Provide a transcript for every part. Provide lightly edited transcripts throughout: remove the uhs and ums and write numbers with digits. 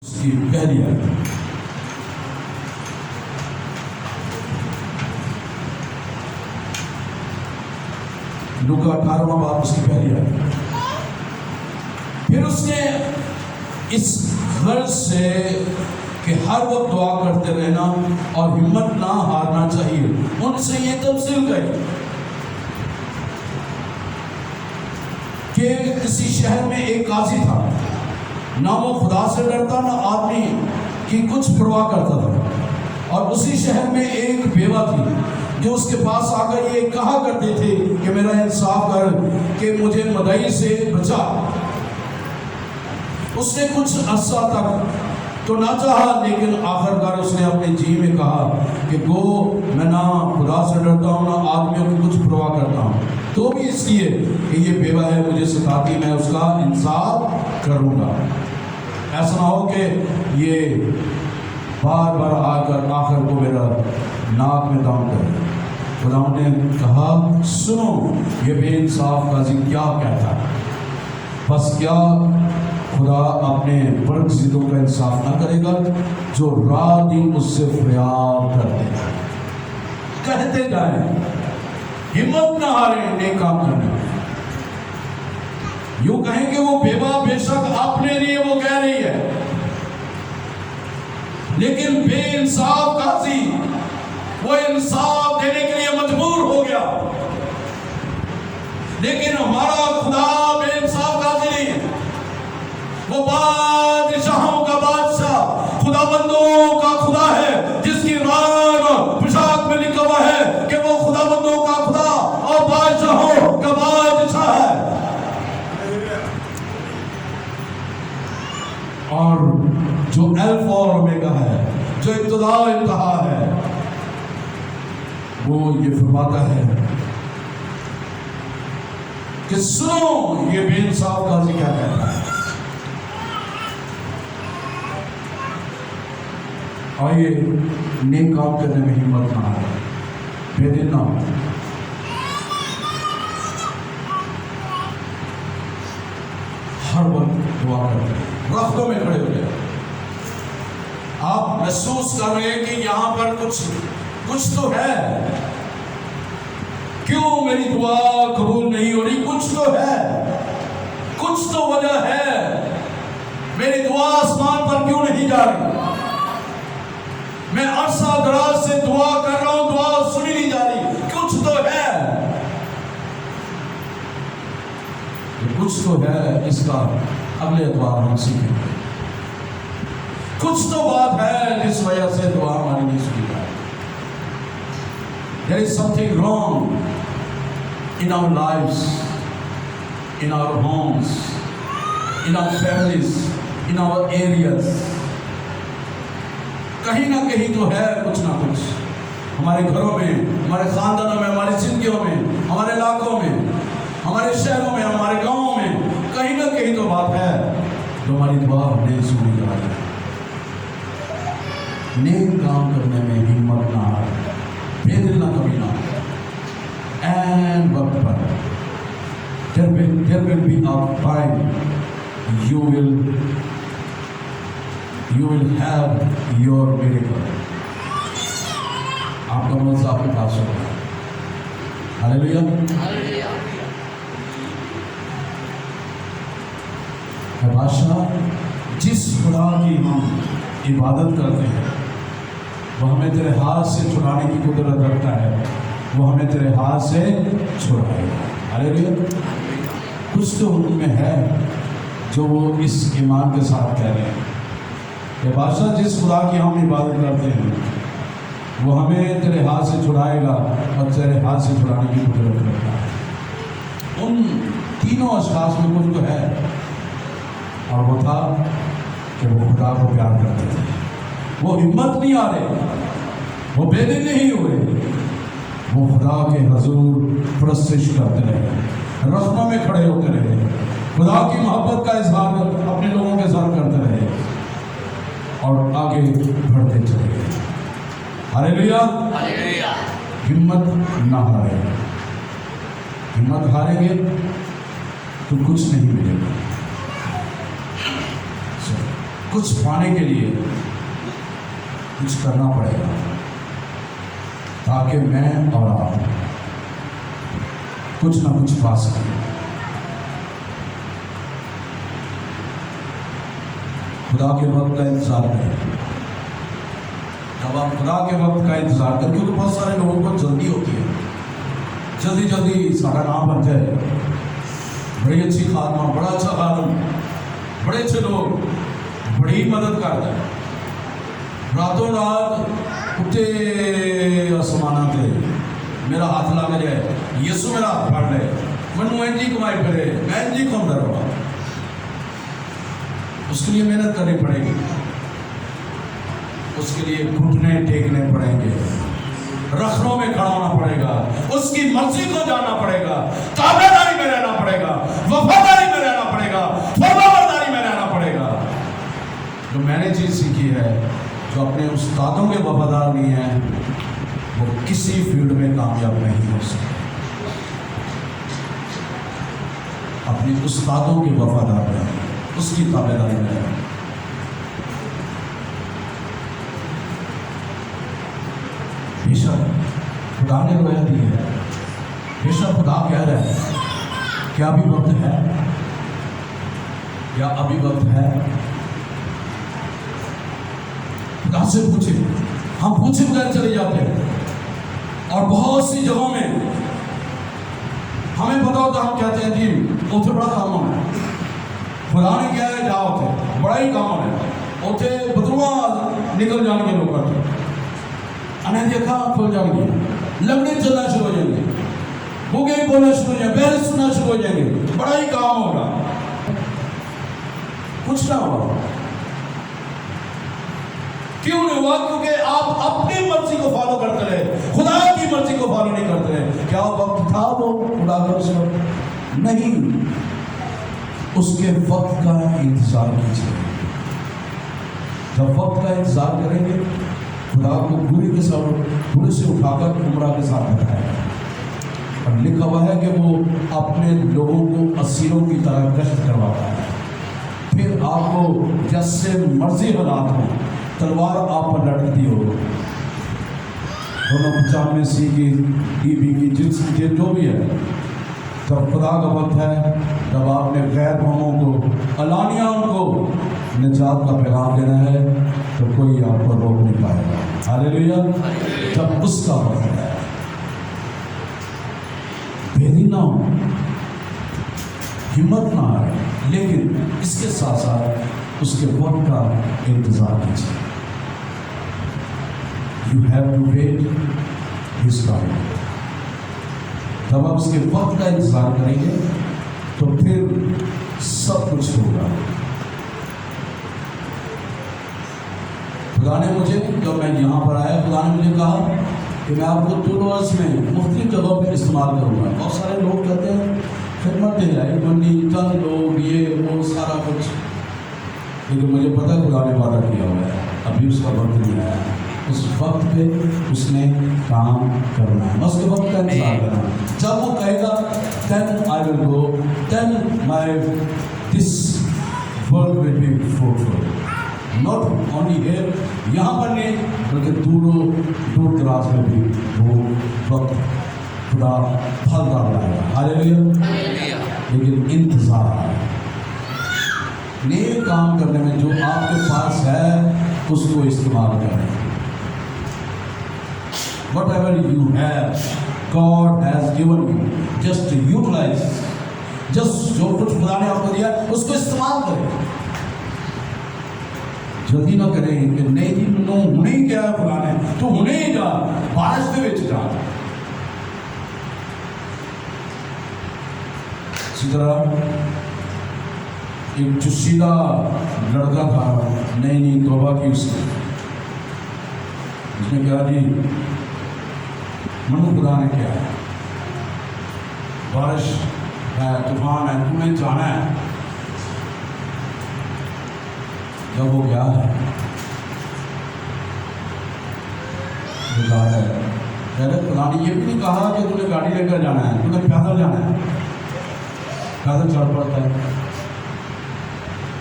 اس کی پہلی آیت لوکا 18واں باب اس کی پہلی آیت. پھر اس نے اس غرض سے کہ ہر وقت دعا کرتے رہنا اور ہمت نہ ہارنا چاہیے ان سے یہ تفصیل کہی کہ کسی شہر میں ایک قاضی تھا، نہ وہ خدا سے ڈرتا نہ آدمی کی کچھ پرواہ کرتا تھا، اور اسی شہر میں ایک بیوہ تھی جو اس کے پاس آ کر یہ کہا کرتے تھے کہ میرا انصاف کر کہ مجھے مدعی سے بچا. اس نے کچھ عرصہ تک تو نہ چاہا، لیکن آخر کار اس نے اپنے جی میں کہا کہ گو میں نہ خدا سے ڈرتا ہوں نہ آدمیوں کی کچھ پرواہ کرتا ہوں، تو بھی اس لیے کہ یہ بیوہ ہے مجھے سکھاتی میں اس کا انصاف کروں گا. ایسا نہ ہو کہ یہ بار بار آ کر آخر کو میرا ناک میں دم کرے. خدا نے کہا سنو یہ بے انصاف قاضی کیا کہتا ہے. بس کیا خدا اپنے برگزیدوں کا انصاف نہ کرے گا جو رات دن اس سے فریاد کرتے ہیں. کہتے جائیں ہمت نہ ہاریں نیک کام کرنے میں. یوں کہیں کہ وہ بیوہ بے شک اپنے لیے وہ کہہ رہی ہے، لیکن بے انصاف قاضی وہ انصاف دینے کے لیے مجبور ہو گیا. لیکن ہمارا خدا بے انصاف قاضی نہیں ہے، وہ بادشاہوں کا بادشاہ خدا بندوں کا خدا ہے جس کی ران پوشاک میں لکھا ہوا ہے کہ وہ خدا بندوں کا خدا اور بادشاہوں کا بادشاہ ہے. اور جو الف اور اومیگا ہے، جو ابتدا و انتہا ہے، وہ یہ فرماتا ہے کہ سنو یہ بے انصاف قاضی کیا کہتا ہے. آئیے نیک کام کرنے میں ہمت نہ آئے، بے دل نہ ہو. ہر وقت دعا کرتے رختوں میں کھڑے ہو گئے. آپ محسوس کر رہے ہیں کہ یہاں پر کچھ تو ہے. کیوں میری دعا قبول نہیں ہو رہی؟ کچھ تو ہے، کچھ تو وجہ ہے. میری دعا آسمان پر کیوں نہیں جا رہی؟ میں عرصہ دراز سے دعا کر رہا ہوں، دعا سنی نہیں جا رہی. کچھ تو ہے، کچھ تو ہے. اس کا اگلے اتوار ہم سیکھیں گے. کچھ تو بات ہے جس وجہ سے دعا ہماری نہیں سنی جائے. There is something wrong in our lives, in our homes, in our families, in our areas. کہیں نہ کہیں تو ہے کچھ نہ کچھ ہمارے گھروں میں، ہمارے خاندانوں میں، ہماری زندگیوں میں، ہمارے علاقوں میں، ہمارے شہروں میں، ہمارے گاؤں میں. کہیں نہ کہیں تو بات ہے جو ہماری دعا نہیں سنی جا رہی ہے. نیک کام کرنے میں ہمت نہ آئے، بے دل نہ کبھی نہ. اینڈ وقت پر there will be a time you will have your miracle. آپ کا منصب آپ کے پاس ہوگا. ہاللیلویا. اے بادشاہ، جس خدا کی ہم عبادت کرتے ہیں وہ ہمیں تیرے ہاتھ سے چھڑانے کی قدرت رکھتا ہے. وہ ہمیں تیرے ہاتھ سے چھڑائے گا. ہاللیلویا. کچھ تو ان میں ہے جو وہ اس ایمان کے ساتھ کہہ رہے ہیں کہ بادشاہ جس خدا کی ہم عبادت کرتے ہیں وہ ہمیں تیرے ہاتھ سے چھڑائے گا اور تیرے ہاتھ سے چھڑانے کی قدرت رکھتا ہے. ان تینوں اشخاص میں کچھ تو ہے، اور وہ تھا کہ وہ خدا کو پیار کرتے تھے. وہ ہمت نہیں آ رہے، وہ بے دل نہیں ہوئے، وہ خدا کے حضور پرستش کرتے رہے، رختوں میں کھڑے ہوتے رہے، خدا کی محبت کا اظہار اپنے لوگوں کے ساتھ کرتے رہے اور آگے بڑھتے چلے گئے. ہاللیلویا. ہمت نہ ہارے. ہمت ہاریں گے تو کچھ نہیں ملے گا. کچھ پانے کے لیے کچھ کرنا پڑے گا تاکہ میں اور آپ کچھ نہ کچھ پا سکیں. خدا کے وقت کا انتظار کریں. جب آپ خدا کے وقت کا انتظار کریں، کیونکہ بہت سارے لوگوں کو جلدی ہوتی ہے، جلدی جلدی سارا نام بن جائے، بڑی اچھی خاتمہ، بڑا اچھا خاتم، بڑے اچھے لوگ، بڑی مدد کرتا ہے، راتوں رات اٹھے آسمانہ تے میرا ہاتھ لگ جائے، یسو میرا ہاتھ پھڑ لے، منو انجی کمائی پھرے، میں انجی کھوندا رہا. اس کے لیے محنت کرنی پڑے گی، اس کے لیے گھٹنے ٹیکنے پڑیں گے، رخنوں میں کھڑا ہونا پڑے گا، اس کی مرضی کو جاننا پڑے گا، تابعداری میں رہنا پڑے گا، وفاداری میں رہنا پڑے گا، فرمانبرداری میں رہنا پڑے گا. جو میں نے چیز سیکھی ہے، جو اپنے استادوں کے وفادار نہیں ہیں، وہ کسی فیلڈ میں کامیاب نہیں ہو سکتے. اپنے استادوں کے وفادار رہیں، اس کی تابعداری میں رہیں. بے شک خدا نے رویا دی ہے، بے شک خدا کہہ رہا ہے کیا ابھی وقت ہے، کیا ابھی وقت ہے. خدا سے پوچھیں، ہم پوچھے بغیر چلے جاتے ہیں، اور بہت سی جگہوں میں ہمیں پتا ہوتا، ہم کہتے ہیں جی اتنے بڑا کام ہونا ہے، خدا نے کیا ہے جاؤ اتنے بڑا ہی کام ہونا ہے، اتنے بدرواں نکل جان کے لوگ کرتے ہیں، انہیں دیکھا کھل جائیں گے، لگڑے چلنا شروع ہو جائیں گے، گوگے بولنا شروع ہو جائیں گے، بحث سننا شروع ہو جائیں گے، بڑا ہی کام ہوگا. کچھ نہ ہوا. کیوں نہیں ہوا؟ کیونکہ آپ اپنی مرضی کو فالو کرتے رہے، خدا کی مرضی کو فالو نہیں کرتے رہے. کیا وقت تھا وہ خدا کا اس وقت؟ نہیں. اس کے وقت کا انتظار کیجیے. جب وقت کا انتظار کریں گے، خدا کو پورے سے اٹھا کر عمرہ کے ساتھ بٹھائے گا. اور لکھا ہوا ہے کہ وہ اپنے لوگوں کو اسیروں کی طرح گشت کرواتا ہے. پھر آپ کو جیسے مرضی حالات ہوں، تلوار آپ پر لٹکتی ہو، دونوں 95 کی ٹی بی کی جنس کی جو بھی ہے. جب خدا کا وقت ہے، جب آپ نے غیر قوموں کو علانیہ ان کو نجات کا پیغام دینا ہے، تو کوئی آپ کو روک نہیں پائے گا. ہاللیلویا. جب اس کا وقت ہے، بےدی نہ ہو، ہمت نہ آئے، لیکن اس کے ساتھ ساتھ اس کے وقت کا انتظار کیجیے. You have to wait his time. جب آپ اس کے وقت کا انتظار کریں گے تو پھر سب کچھ ہوگا. خدا نے مجھے، جب میں یہاں پر آیا، خدا نے مجھے کہا کہ میں آپ کو 2 روز میں مختلف جگہوں پہ استعمال کروں گا. بہت سارے لوگ کہتے ہیں خدمت دے جائے منڈی، چند لوگ، یہ وہ سارا کچھ، لیکن مجھے پتہ ہے خدا نے وعدہ کیا ہوا ہے، ابھی اس کا وقت نہیں آیا. اس وقت پہ اس نے کام کرنا ہے، اس کے وقت کا انتظار کرنا ہے. جب وہ کہے گا then I will go, then this world will be fruitful. Not only here، یہاں پر نہیں بلکہ دور دراز میں بھی وہ وقت خدا پھلدار لائے گا. ہاللیلویا. لیکن انتظار، نیک کام کرنے میں جو آپ کے پاس ہے اس کو استعمال کریں. Whatever you have, God has given you. Just utilize. Just جو کچھ خدا نے آپ کو دیا اس کو استعمال کریں. جلدی نہ کریں کہ نہیں جی نو ہونے ہی کیا ہے خدا نے، تو ہونے ہی جا، بارش دے وچ جا. اسی طرح ایک جسیدہ لڑکا تھا، نئی توبہ کی اس نے کہا جی منو خدا نے کیا ہے، بارش ہے، طوفان ہے، تمہیں جانا ہے. جب وہ گیا ہے، خدا نے یہ بھی نہیں کہا کہ تمہیں گاڑی لے کر جانا ہے، تمہیں پیدل جانا ہے. پیدل چل پڑتا ہے.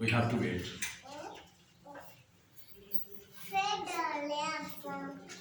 We have to wait.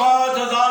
5000